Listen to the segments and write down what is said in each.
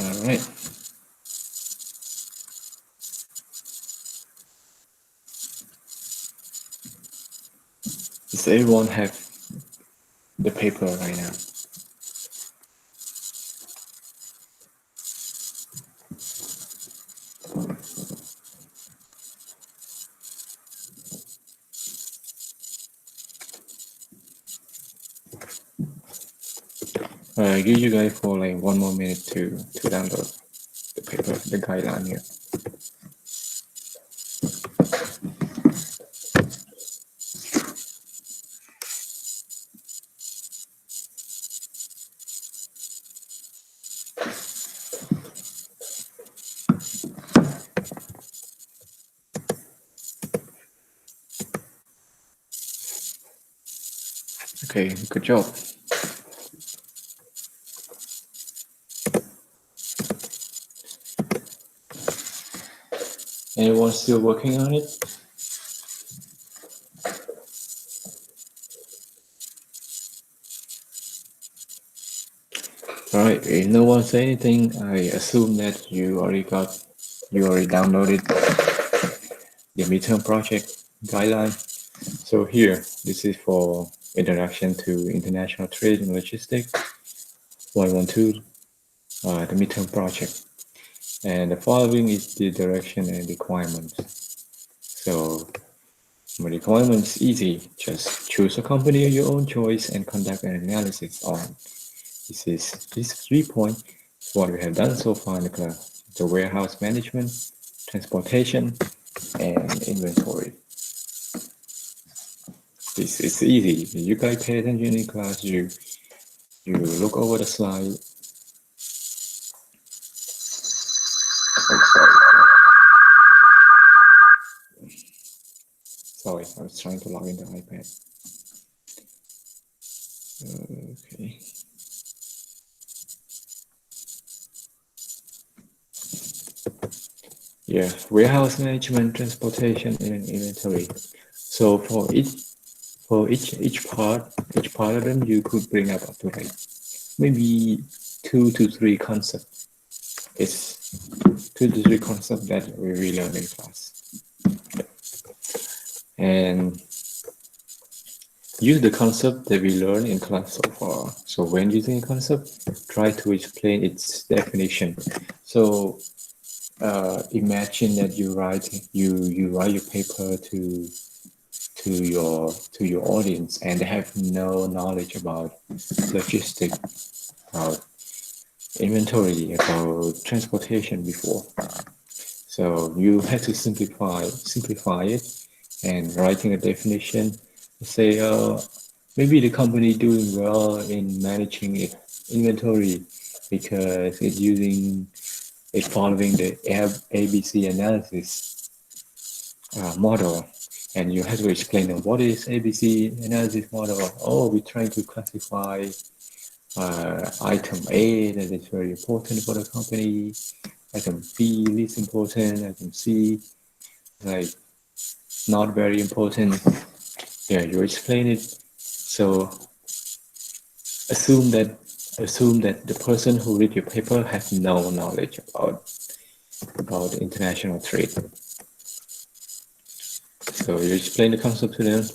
All right. Does everyone have the paper right now? Give you guys for like 1 more minute to download the paper, the guideline here. Okay, good job. Anyone still working on it? All right, if no one say anything, I assume that you already downloaded the midterm project guideline. So here, this is for Introduction to International Trade and Logistics 112, the midterm project. And the following is the direction and requirements. So the requirements is easy. Just choose a company of your own choice and conduct an analysis on. These 3 points what we have done so far in the class. The warehouse management, transportation, and inventory. This is easy. You guys pay attention in class, you look over the slide. Sorry, I was trying to log into iPad. Okay. Yeah, warehouse management, transportation, and inventory. So for each part of them, you could bring up to like maybe 2 to 3 concepts. It's 2 to 3 concepts that we learn in class. And use the concept that we learned in class so far. So when using a concept, try to explain its definition. So imagine that you write your paper to your audience and they have no knowledge about logistics, about inventory, about transportation before. So you have to simplify it and writing a definition. Say maybe the company doing well in managing its inventory because it's following the ABC analysis model. And you have to explain what is ABC analysis model. Oh, we're trying to classify item A that is very important for the company, item B least important, item C like not very important. Yeah, you explain it. So assume that the person who read your paper has no knowledge about international trade. So you explain the concept to them,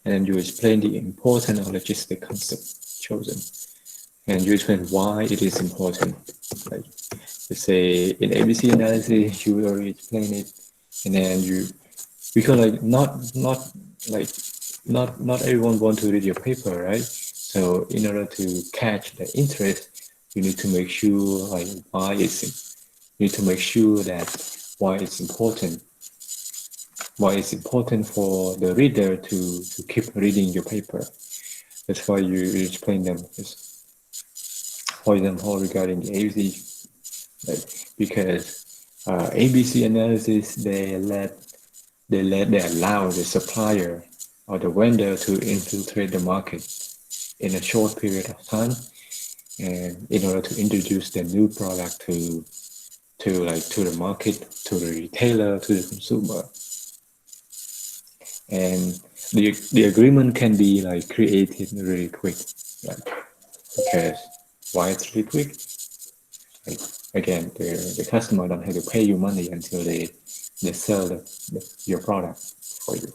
and you explain the important logistic concept chosen, and you explain why it is important. Like you say in ABC analysis, you already explain it, and then because like not everyone want to read your paper, right? So in order to catch the interest, you need to make sure like why it's you need to make sure that why it's important for the reader to keep reading your paper. That's why you explain them. For example, regarding the ABC, like, because ABC analysis, they allow the supplier or the vendor to infiltrate the market in a short period of time, and in order to introduce the new product to the market, to the retailer, to the consumer. And the agreement can be like created really quick, like, because why it's really quick? Like again, the customer don't have to pay you money until they sell your product for you.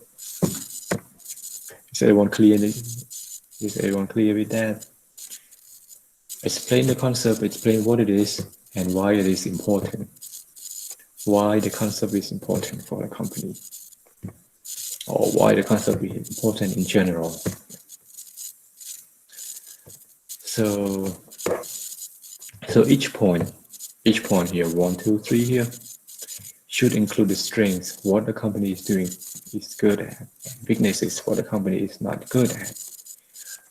Is everyone clear? Is everyone clear with that? Explain the concept, explain what it is and why it is important. Why the concept is important for the company, or why the concept is important in general. So each point here, 1, 2, 3 here, should include the strengths, what the company is doing is good at, weaknesses, what the company is not good at.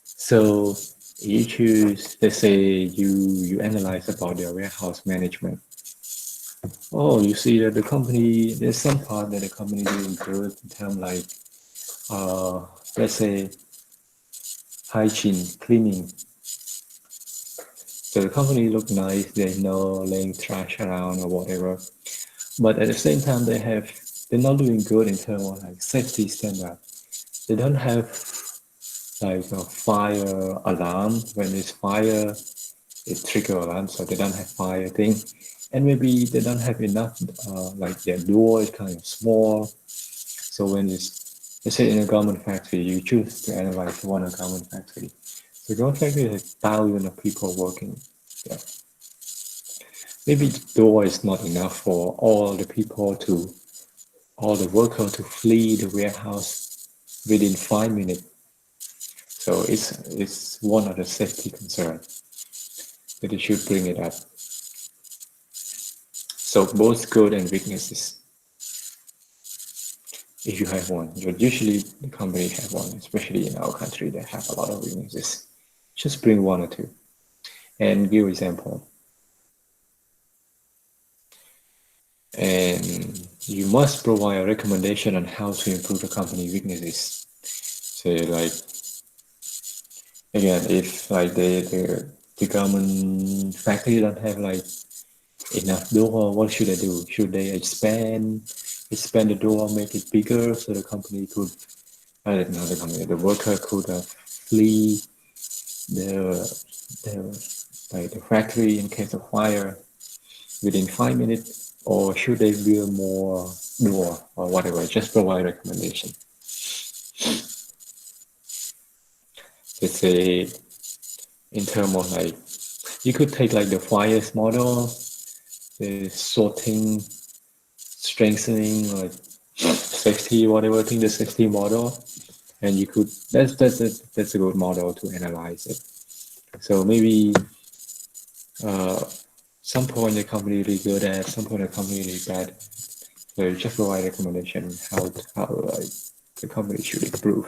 So you choose, let's say you analyze about their warehouse management. Oh, you see that the company, there's some part that the company doing good in terms like, let's say hygiene, cleaning. So the company look nice, there's no laying trash around or whatever. But at the same time, they're not doing good in terms of like safety standard. They don't have like a fire alarm. When there's fire, it trigger alarm, so they don't have fire thing. And maybe they don't have enough, like their door is kind of small. So when it's, let's say in a garment factory, you choose to analyze one garment factory. So garment factory has thousands of people working there. Maybe the door is not enough for all the workers to flee the warehouse within 5 minutes. So it's one of the safety concerns that you should bring it up. So both good and weaknesses, if you have one. Usually the company have one, especially in our country that have a lot of weaknesses. Just bring one or two and give example. And you must provide a recommendation on how to improve the company weaknesses. Say like, again, if like the garment factory don't have like enough door, what should they do? Should they expand the door, make it bigger so the company could, the worker could flee the factory in case of fire within 5 minutes? Or should they build more door or whatever? Just provide recommendation. Let's say in terms of like, you could take like the FIRES model, the sorting, strengthening, like safety, whatever thing, the safety model, and you could, that's a good model to analyze it. So maybe some point the company really good at, some point the company really bad. So you just provide recommendation how like the company should improve.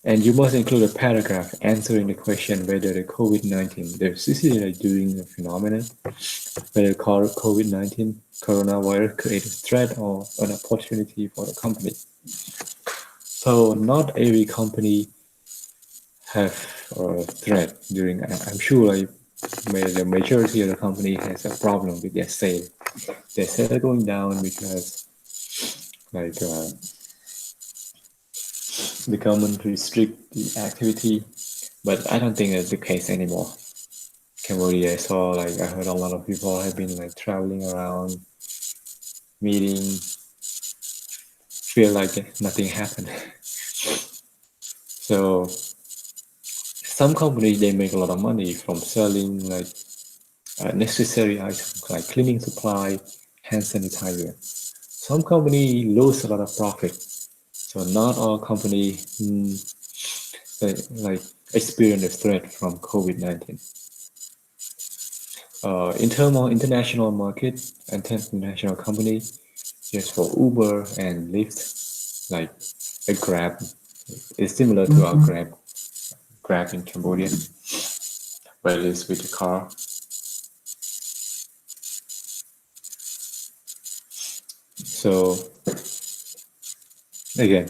And you must include a paragraph answering the question whether the COVID-19, this is like doing a phenomenon, whether COVID-19 coronavirus creates a threat or an opportunity for the company. So not every company have a threat during, I'm sure like the majority of the company has a problem with their sale. Their sales are going down because like the government restrict the activity, but I don't think that's the case anymore. Cambodia, I saw like I heard a lot of people have been like traveling around, meeting, feel like nothing happened. So some companies they make a lot of money from selling like necessary items like cleaning supply, hand sanitizer. Some company lose a lot of profit. So not all company like experience a threat from COVID-19. In terms of international market and international company, just for Uber and Lyft, like a Grab, is similar to our Grab in Cambodia, but it's with the car. So again,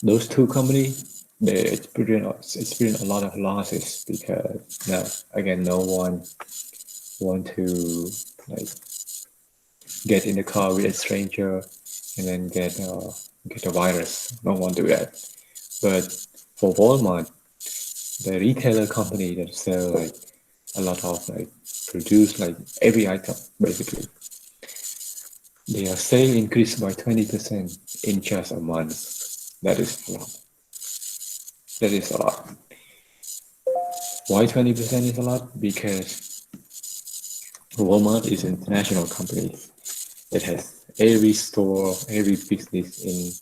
those two companies, they experience a lot of losses because now again no one want to like get in the car with a stranger and then get the virus. No one do that. But for Walmart, the retailer company that sell like a lot of like produce like every item basically. Their sale increased by 20% in just a month. That is a lot. That is a lot. Why 20% is a lot? Because Walmart is an international company. It has every store, every business in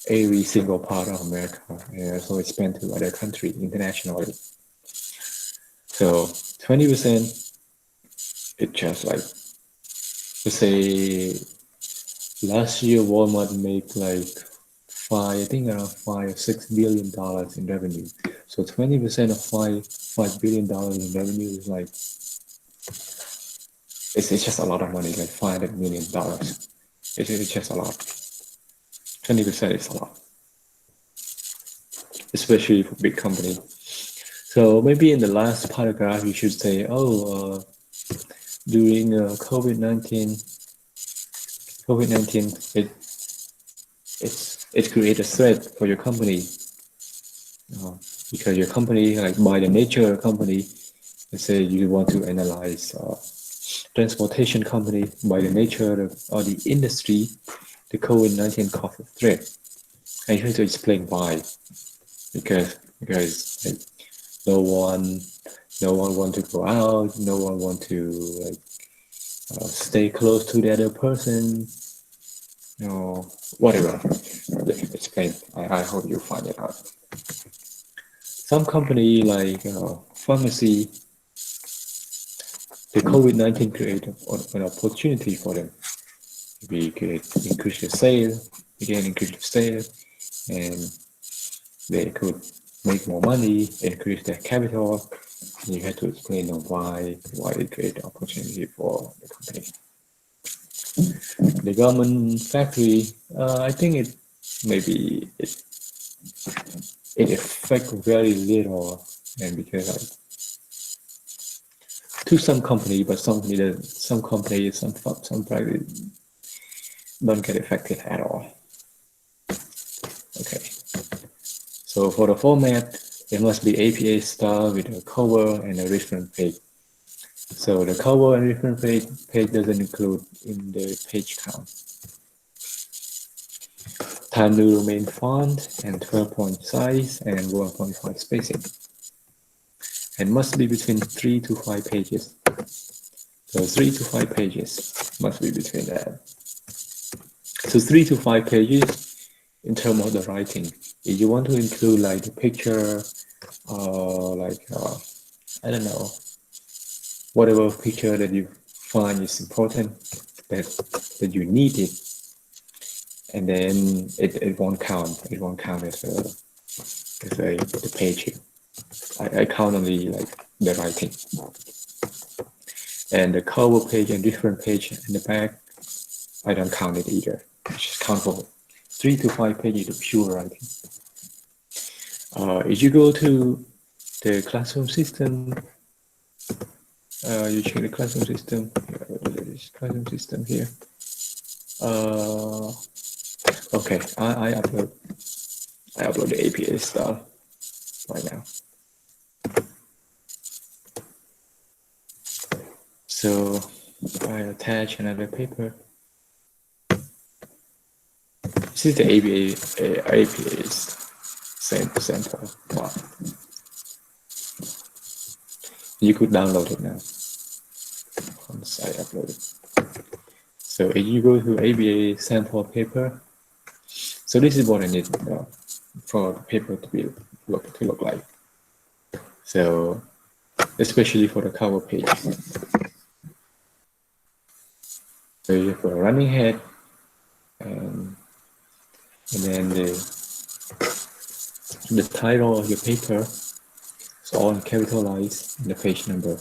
every single part of America, and also expand to other countries internationally. So 20%, it's just like, let's say last year Walmart made like I think around $5 or $6 billion in revenue. So 20% of $5 billion in revenue is like, it's just a lot of money, like $500 million. It's just a lot. 20% is a lot, especially for big company. So maybe in the last paragraph you should say, during COVID-19, it created a threat for your company, because your company, like by the nature of the company, let's say you want to analyze transportation company, by the nature of the industry, the COVID-19 caused a threat. And you have to explain why, because like, no one want to go out, no one want to like stay close to the other person, whatever. Explain. I hope you find it out. Some company like pharmacy, the COVID-19 created an opportunity for them. We could increase the sale, again increase the sale, and they could make more money, increase their capital. And you have to explain why it created opportunity for the company. The government factory, I think it affects very little, and because like, to some company, but some companies, some private don't get affected at all. Okay. So for the format, it must be APA style with a cover and a reference page. So the cover and reference page doesn't include in the page count. Time New Roman font and 12-point size and 1.5 spacing. And must be between 3 to 5 pages. So 3 to 5 pages must be between that. So 3 to 5 pages in terms of the writing. If you want to include like the picture, I don't know, whatever picture that you find is important, that you need it, and then it won't count. It won't count as the page here. I count only like the writing. And the cover page and different page in the back, I don't count it either. I just count for 3 to 5 pages of pure writing. If you go to the classroom system, you check the classroom system. This classroom system here. Okay, I upload the APA style right now. So I attach another paper. This is the APA sample. Wow. You could download it now once I upload it. So if you go to APA sample paper, so this is what I need for the paper to look like. So especially for the cover page. So you have a running head, and then the title of your paper is all capitalized in the page number.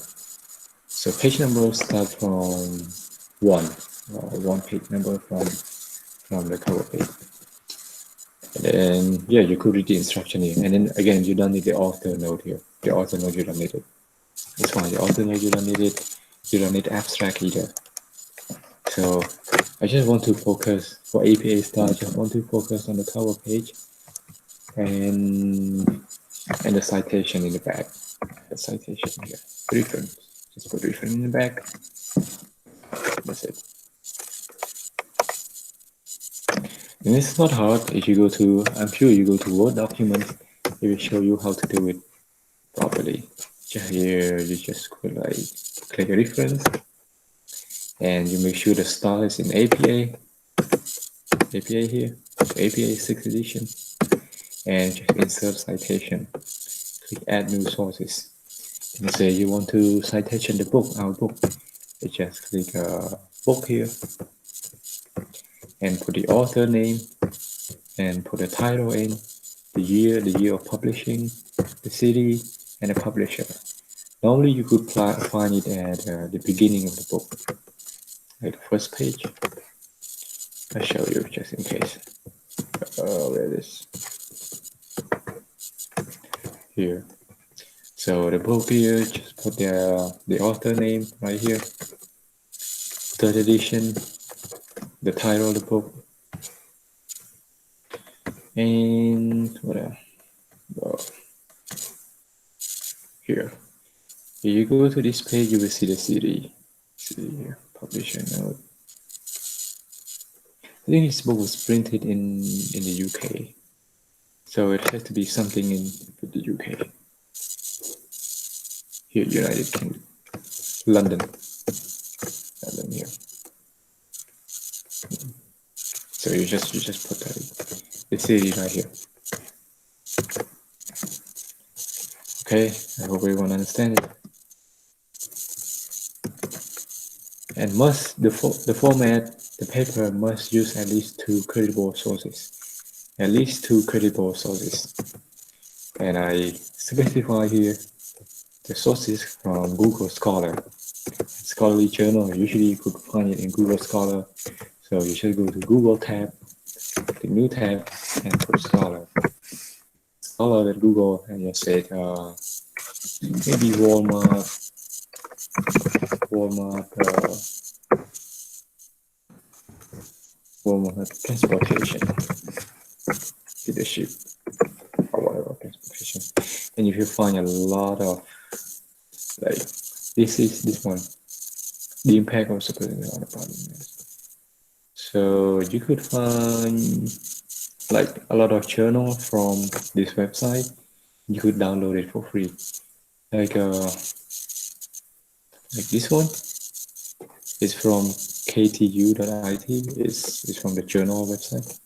So page number starts from one page number from the cover page. And then you could read the instruction here. And then again, you don't need the author note here. The author note you don't need it. It's fine. The author note you don't need it. You don't need abstract either. So I just want to focus for APA style. I just want to focus on the cover page and the citation in the back. The citation here, reference. Just put reference in the back. That's it. And it's not hard. If you go to, I'm sure you go to Word document, it will show you how to do it properly. Just here, you just click a reference, and you make sure the style is in APA here, APA 6th edition, and just insert citation. Click add new sources. And say you want to citation the book, our book. You just click book here, and put the author name, and put the title in, the year of publishing, the city, and the publisher. Normally you could find it at the beginning of the book, like the first page. I'll show you just in case. Where it is. Here. So the book here, just put the author name right here. 3rd edition, the title of the book. And what else? Well, here. If you go to this page, you will see the city. See here, publisher note. I think this book was printed in the UK, so it has to be something in the UK. Here, United Kingdom, London here. So you just put the city right here. Okay, I hope everyone understands it. And the format, the paper must use at least 2 credible sources. At least 2 credible sources. And I specify here the sources from Google Scholar. Scholarly journal, usually you could find it in Google Scholar. So you should go to Google tab, the new tab, and put Scholar. Scholar at Google, and you said maybe Walmart transportation, leadership, or whatever transportation. And if you find a lot of like this one, the impact of supporting on the parliament. So you could find like a lot of journal from this website. You could download it for free. Like this one is from ktu.it. It's from the journal website.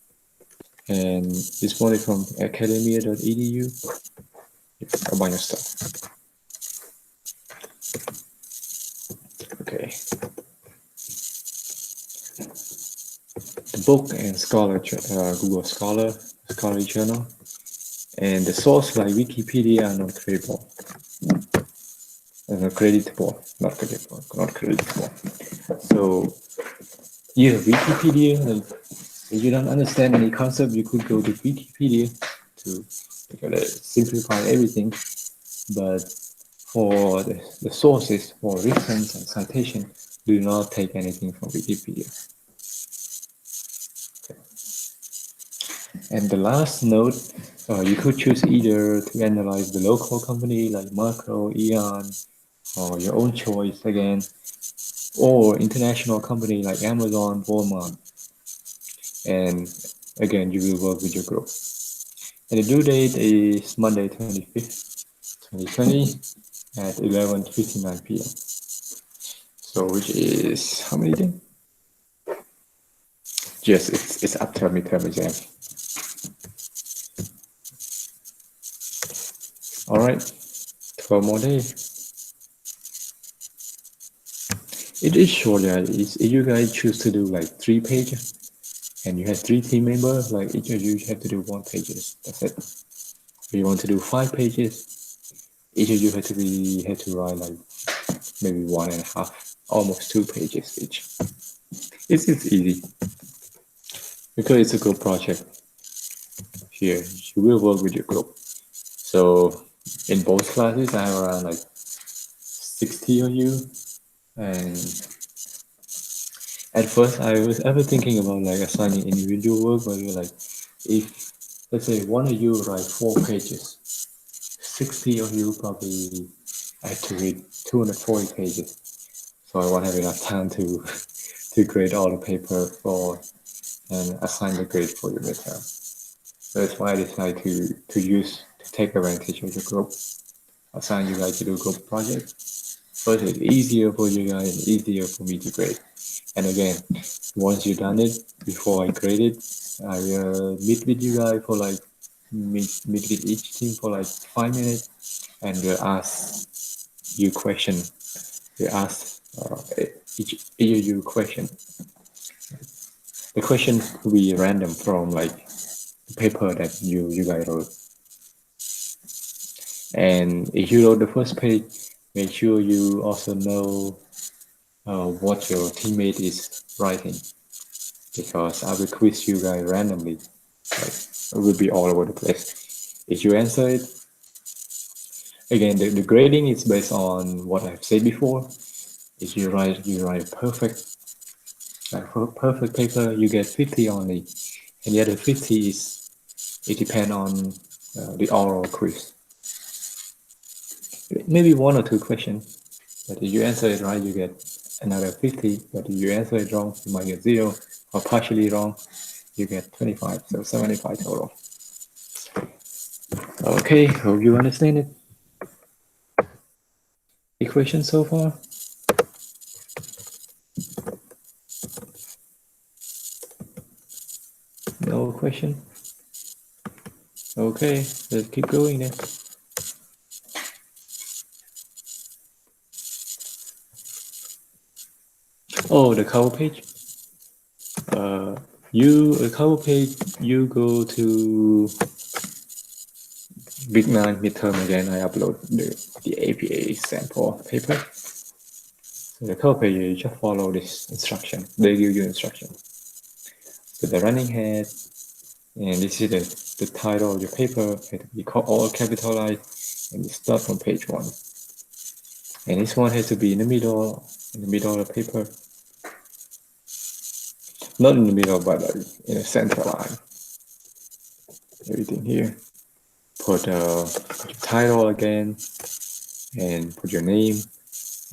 And this one is from academia.edu. A bunch of stuff. Okay. The book and Scholar, Google Scholar, Scholarly Journal, and the source like Wikipedia are not credible. Not creditable. So, yeah, Wikipedia, like, if you don't understand any concept, you could go to Wikipedia to simplify everything. But for the sources, for reference and citation, do not take anything from Wikipedia. Okay. And the last note, you could choose either to analyze the local company like Macro, Eon, or your own choice again, or international company like Amazon, Walmart. And again, you will work with your group. And the due date is Monday 25th, 2020 at 11:59 p.m. So which is how many days? Yes, it's after midterm exam. All right, 12 more days. It is short, yeah. If you guys choose to do like 3 pages, and you have 3 team members, like each of you have to do 1 page. That's it. If you want to do 5 pages, each of you have to write like maybe 1.5, almost 2 pages each. It's easy because it's a group project. Here, you will work with your group. So in both classes, I have around like 60 of you, and at first I was ever thinking about like assigning individual work, but you're like, if let's say one of you write 4 pages, 60 of you probably I had to read 240 pages, so I won't have enough time to to grade all the paper for and assign the grade for your midterm. So that's why I decided to take advantage of the group, assign you guys to do group project. First, it's easier for you guys and easier for me to grade. And again, once you've done it, before I grade it, I meet with you guys for like meet with each team for like 5 minutes, and we'll ask you question. We ask each of you question. The question will be random from like the paper that you guys wrote. And if you wrote the first page, make sure you also know what your teammate is writing, because I will quiz you guys randomly. Like, it will be all over the place. If you answer it, again, the grading is based on what I've said before. If you write perfect paper, you get 50 only, and the other 50 is it depends on the oral quiz. Maybe one or two questions, but if you answer it right, you get another 50. But if you answer it wrong, you might get 0, or partially wrong, you get 25. So 75 total. Okay, hope you understand it. Any questions so far? No question? Okay, let's keep going then. Oh, the cover page. The cover page, you go to Big 9 midterm again. I upload the APA sample paper. So the cover page, you just follow this instruction. They give you instruction. So the running head, and this is the title of your paper. It has to be all capitalized, and you start from page 1. And this one has to be in the middle of the paper. Not in the middle, but in a center line. Everything here. Put your title again, and put your name,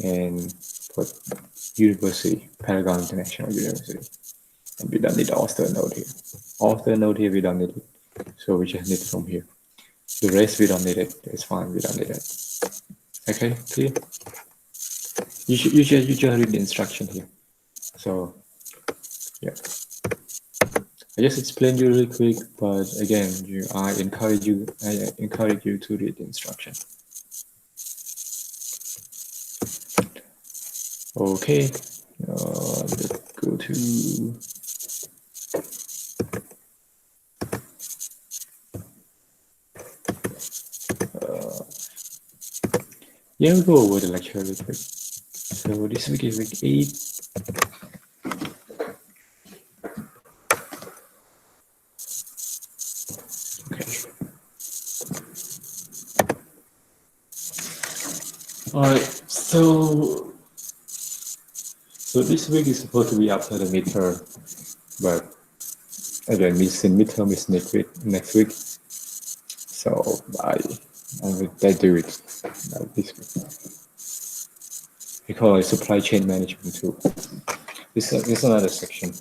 and put university, Paragon International University. And we don't need the author note here. Author note here, we don't need it. So we just need it from here. The rest, we don't need it. It's fine, we don't need it. Okay, clear? You just read the instruction here. So, yeah. I just explained you really quick, but again, I encourage you to read the instruction. Okay, let's go to yeah, we'll go over the lecture really quick. So this week is week 8. Alright, so this week is supposed to be after the midterm, but again, midterm is next week. So I do it this week. We call it supply chain management too. This is another section.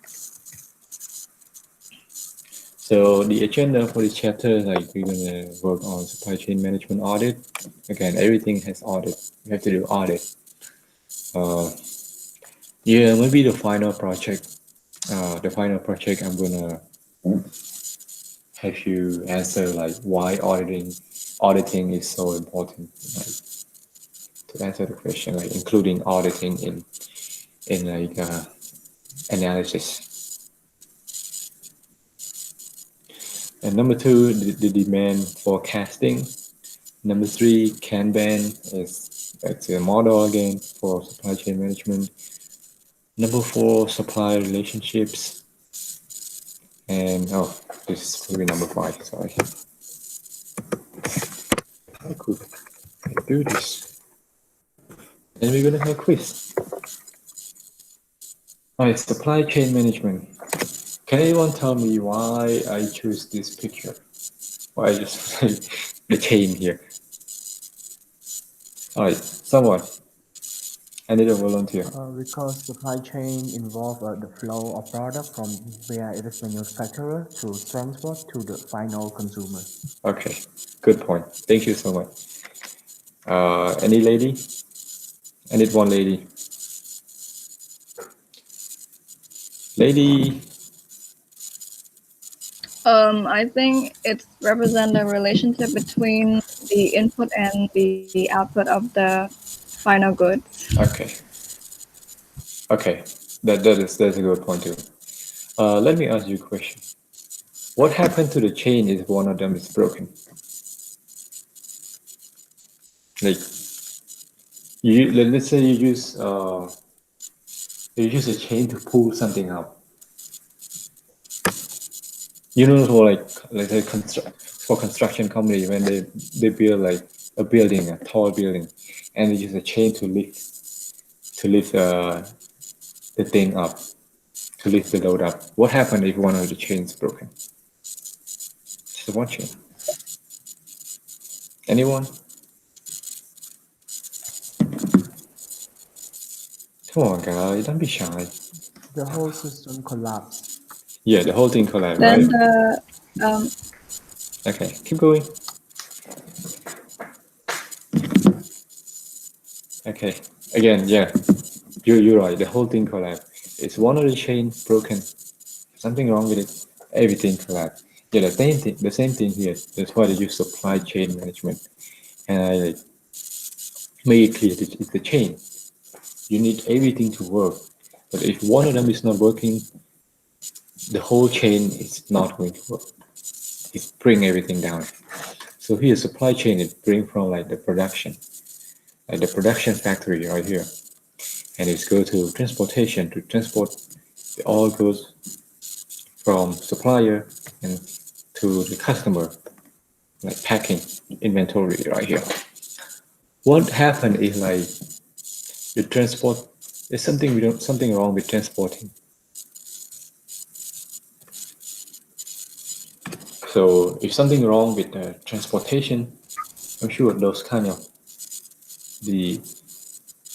So the agenda for this chapter, like we're gonna work on supply chain management audit. Again, everything has audit. You have to do audit. Yeah, maybe the final project. The final project, I'm gonna have you answer like why auditing is so important. Like, to answer the question, like including auditing in like analysis. And number 2, the demand forecasting. Number 3, Kanban that's a model again for supply chain management. Number 4, supplier relationships. And this will be number 5. Sorry. I could do this. And we're gonna have a quiz. Alright, supply chain management. Can anyone tell me why I choose this picture? Why I just the chain here? All right, someone. I need a volunteer. Because supply chain involve the flow of product from where it is manufactured to transport to the final consumer. Okay, good point. Thank you so much. Any lady? I need one lady. Lady. I think it represents the relationship between the input and the output of the final goods. Okay. Okay. That's a good point too. Let me ask you a question. What happened to the chain if one of them is broken? Like let's say you use a chain to pull something up. You know, for like let's say for construction company when they build like a building, a tall building, and they use a chain to lift the thing up, to lift the load up. What happened if one of the chains broken? Just one chain. Anyone? Come on, guys, don't be shy. The whole system collapsed. Yeah, the whole thing collapsed, Then right? the Okay, keep going. Okay, again, yeah, you're right. The whole thing collapsed. It's one of the chain broken. Something wrong with it. Everything collapsed. Yeah, the same thing here. That's why they use supply chain management. And I like, make it clear that it's the chain. You need everything to work. But if one of them is not working, the whole chain is not going to work. It's bring everything down. So here, supply chain is bring from like like the production factory right here, and it's go to transportation to transport. It all goes from supplier and to the customer, like packing, inventory right here. What happened is like the transport. There's something wrong with transporting. So if something wrong with the transportation, I'm sure those kind of the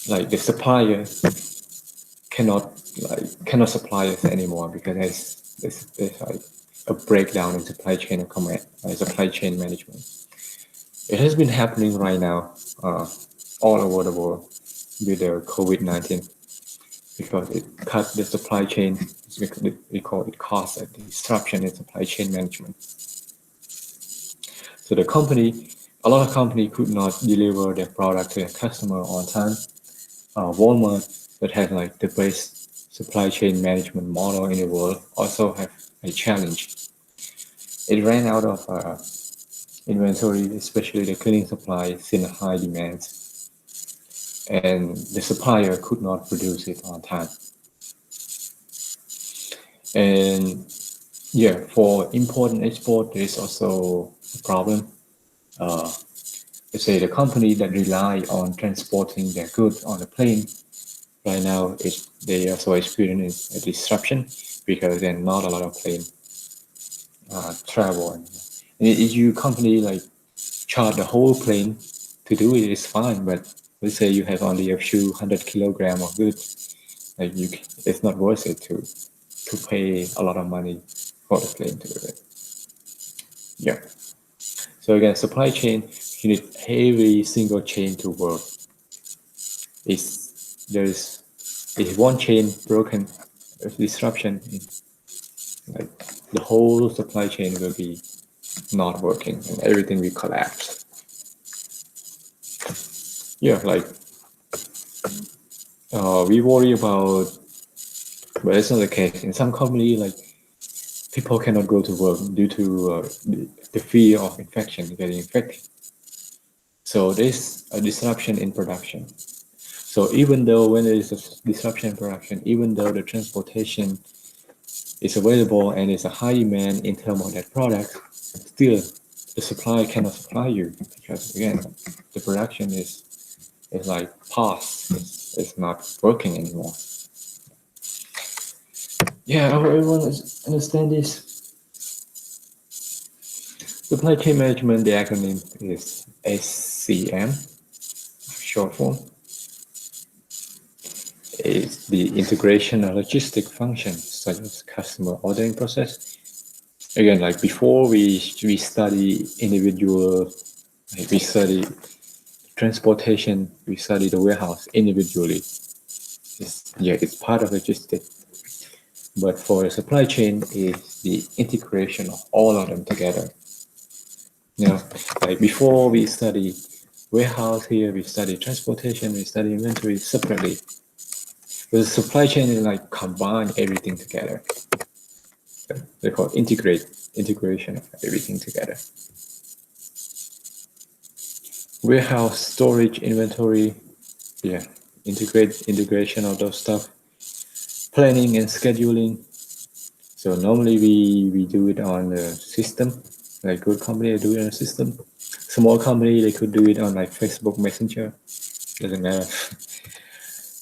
like the supplier cannot cannot supply us anymore because there's like a breakdown in supply chain and command, supply chain management. It has been happening right now all over the world with the COVID-19 because it cut the supply chain. We call it cost and disruption in supply chain management. So a lot of company could not deliver their product to their customer on time. Walmart, that has like the best supply chain management model in the world, also have a challenge. It ran out of inventory, especially the cleaning supplies in high demand, and the supplier could not produce it on time. And yeah, for import and export, there is also a problem. Let's say the company that rely on transporting their goods on a plane right now, they also experience a disruption because there are not a lot of plane travel. And if you company like charge the whole plane to do it, it's fine. But let's say you have only a few 100 kilogram of goods, like it's not worth it to pay a lot of money for the plane to do it. Yeah. So again, supply chain, you need every single chain to work. There's if one chain broken, disruption, like the whole supply chain will be not working and everything will collapse. Yeah, like we worry about, but it's not the case. In some company, like people cannot go to work due to the fear of infection, getting infected. So there's a disruption in production. So even though when there is a disruption in production, even though the transportation is available and is a high demand in terms of that product, still the supply cannot supply you because again the production is like paused. It's not working anymore. Yeah, everyone understand this. Supply chain management, the acronym is SCM. short form, is the integration of logistic functions such as customer ordering process. Again, like before, we study individual, like we study transportation, we study the warehouse individually. It's part of logistics. But for the supply chain, is the integration of all of them together. Like before we study warehouse here, we study transportation, we study inventory separately. But the supply chain is like combine everything together. They call it integration of everything together. Warehouse, storage, inventory, integration of those stuff. Planning and scheduling. So normally we do it on the system. Like good company, they do it on a system. Small company, they could do it on like Facebook Messenger. Doesn't matter.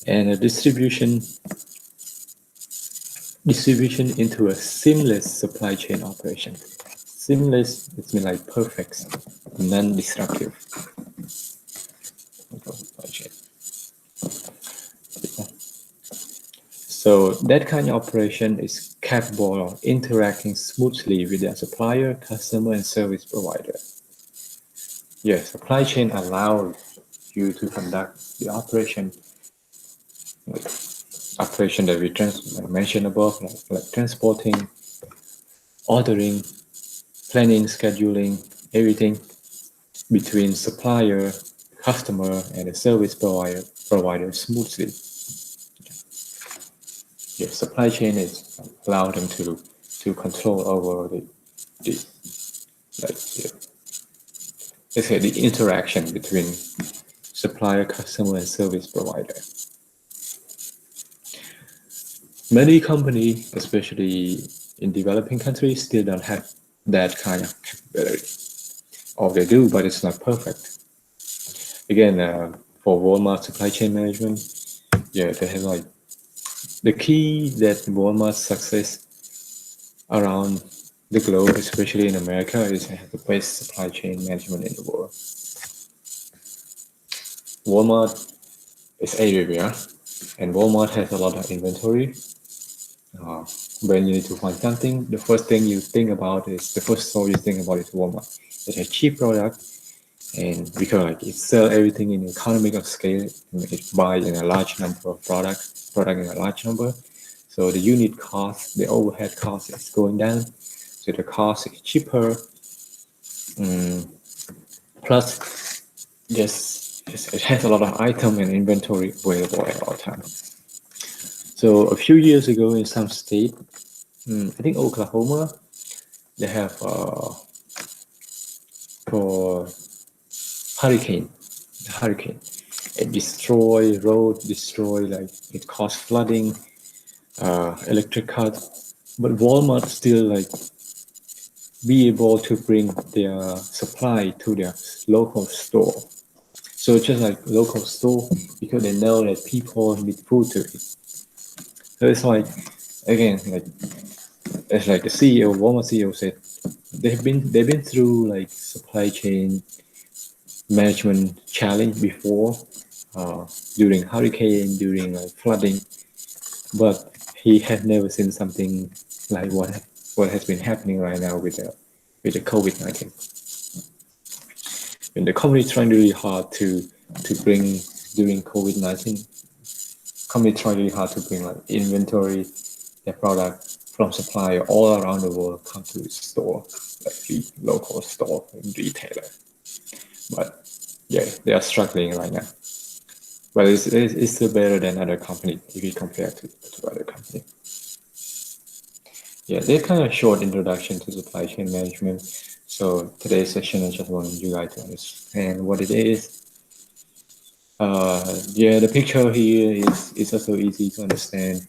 And a distribution into a seamless supply chain operation. Seamless, it means like perfect, non-disruptive supply chain. So that kind of operation is capable of interacting smoothly with their supplier, customer, and service provider. Yes, supply chain allows you to conduct the operation, like operation that we mentioned above, like transporting, ordering, planning, scheduling, everything between supplier, customer, and the service provider smoothly. Yes, supply chain is allow them to control over the let's say the interaction between supplier, customer, and service provider. Many companies, especially in developing countries, still don't have that kind of capability. Or they do, but it's not perfect. Again, for Walmart supply chain management, they have like the key that Walmart's success around the globe, especially in America, is to have the best supply chain management in the world. Walmart is everywhere, and Walmart has a lot of inventory. When you need to find something, the first thing you think about is the first store you think about is Walmart. It's a cheap product, and because like it sells everything in economic of scale, it buys in a large number of product in a large number. So the unit cost, the overhead cost is going down. So the cost is cheaper. Plus, yes, it has a lot of item and inventory available at all times. So a few years ago in some state, I think Oklahoma, they have for hurricane, it destroy road, like it caused flooding, electric cut, but Walmart still like be able to bring their supply to their local store. So it's just like local store because they know that people need food to eat. So it's like, again, like it's like the CEO, Walmart CEO said, they've been through like supply chain management challenge before, during hurricane, during like flooding, but he had never seen something like what has been happening right now with the COVID-19. When the company trying really hard to bring during COVID-19, company trying really hard to bring like inventory, their product from supplier all around the world come to the store, like the local store and retailer. But yeah, they are struggling right now. But it's still better than other company if you compare to other company. Yeah, that's kind of short introduction to supply chain management. So today's session, I just want you guys to understand what it is. The picture here is also easy to understand.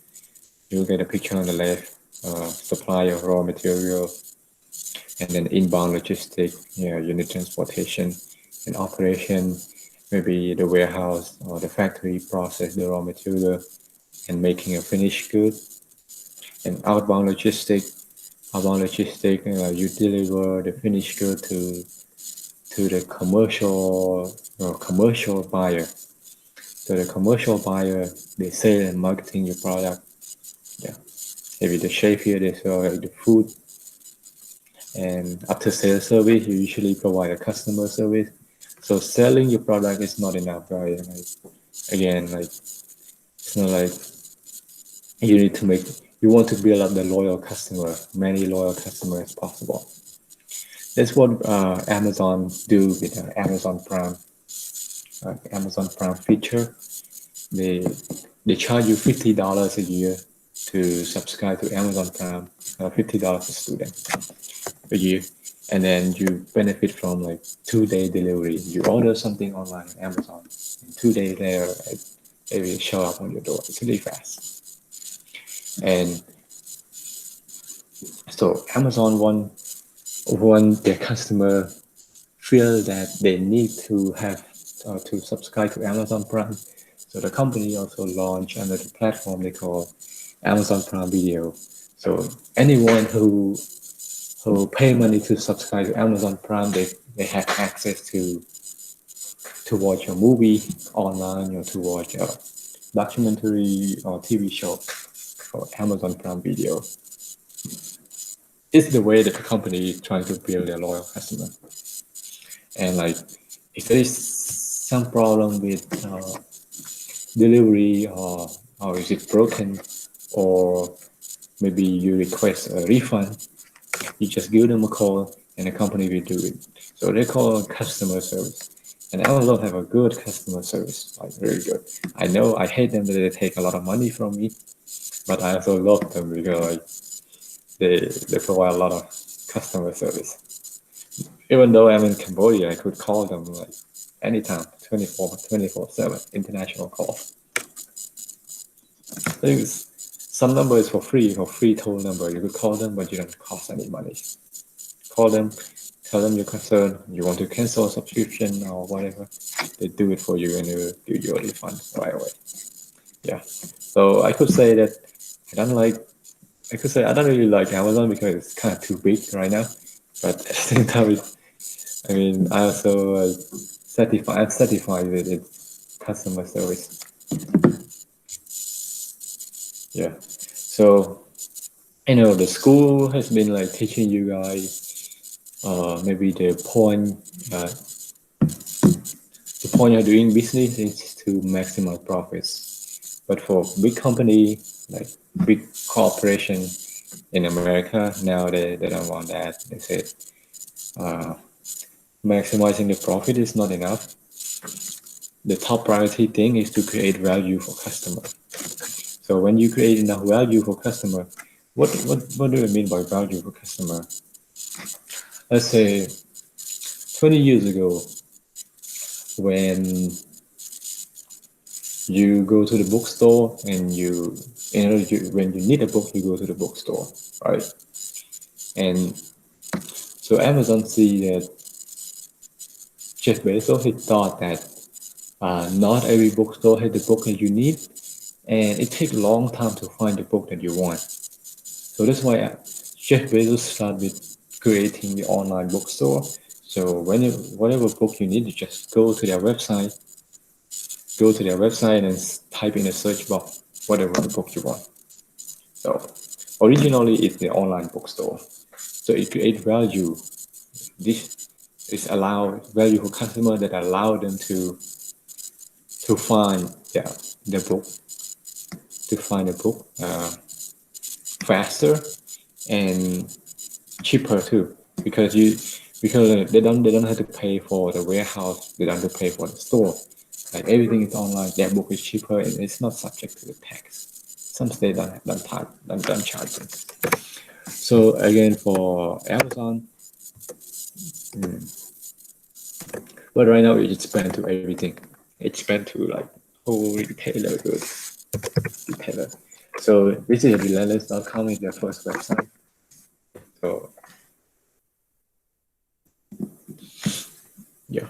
You get a picture on the left, supply of raw material, and then inbound logistic, unit transportation and operation, maybe the warehouse or the factory process the raw material and making a finished good. And outbound logistic, you deliver the finished good to the commercial buyer. So the commercial buyer, they sell and marketing your product. Yeah, maybe the chef here, they sell the food. And after sales service, you usually provide a customer service. So selling your product is not enough, right? Like, again, like it's not like you need to make, you want to build up the loyal customer, many loyal customers as possible. That's what Amazon do with Amazon Prime, Amazon Prime feature. They they charge you $50 a year to subscribe to Amazon Prime, $50 a student a year, and then you benefit from like 2 day delivery. You order something online on Amazon, and 2 days later it will show up on your door. It's really fast. And so Amazon want their customer feel that they need to have to subscribe to Amazon Prime. So the company also launched another platform they call Amazon Prime Video. So anyone who pay money to subscribe to Amazon Prime, they have access to watch a movie online or to watch a documentary or TV show for Amazon Prime Video. It's the way that the company is trying to build their loyal customer. And like, if there is some problem with delivery or is it broken, or maybe you request a refund, you just give them a call and the company will do it. So they call customer service. And Amazon have a good customer service, like very good. I know I hate them that they take a lot of money from me, but I also love them because like they provide a lot of customer service. Even though I'm in Cambodia, I could call them like anytime, 24/7, international call. There's some number is for free toll number. You could call them, but you don't cost any money. Call them, tell them your concern, you want to cancel a subscription or whatever. They do it for you and they will give you a refund right away. Yeah. So I could say that I don't really like Amazon because it's kind of too big right now. But at the same time, I mean, I also I'm satisfied with its customer service. Yeah. So, the school has been like teaching you guys maybe the point of doing business is to maximize profits. But for big company, like big corporation in America, now they don't want that. They say uh, maximizing the profit is not enough. The top priority thing is to create value for customer. So when you create enough value for customer, what do I mean by value for customer? Let's say 20 years ago, when you go to the bookstore and when you need a book, you go to the bookstore, right? And so Amazon see that Jeff Bezos he thought that not every bookstore has the book that you need, and it takes a long time to find the book that you want. So that's why Jeff Bezos started creating the online bookstore. So whatever book you need, you just go to their website and type in a search box whatever the book you want. So originally it's the online bookstore. So it creates value. This is allow value for customer that allow them to find the book faster and cheaper too, because they don't have to pay for the warehouse, they don't have to pay for the store. Like everything is online, that book is cheaper and it's not subject to the tax. Some states don't charge them. So again, for Amazon, but right now it's spent to everything. It's spent to like whole retailer goods. Retailer. So this is relentless.com is their first website. So yeah,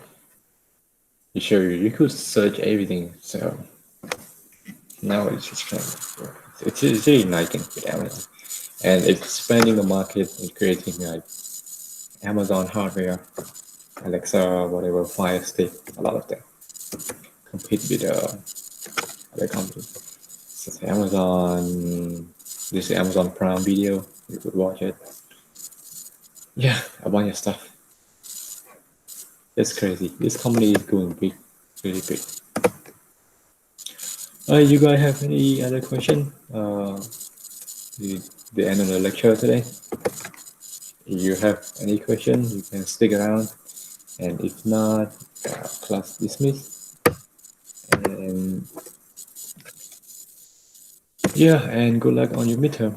you could search everything. So now it's just kind of, it's really uniting with Amazon, and it's expanding the market and creating like Amazon hardware, Alexa, whatever, Fire Stick, a lot of them compete with other company. Such as Amazon, this is Amazon Prime Video. You could watch it. Yeah, a bunch of stuff. It's crazy. This company is going big, really big. You guys have any other question? The end of the lecture today. If you have any question, you can stick around. And if not, class dismissed. And yeah, and good luck on your midterm.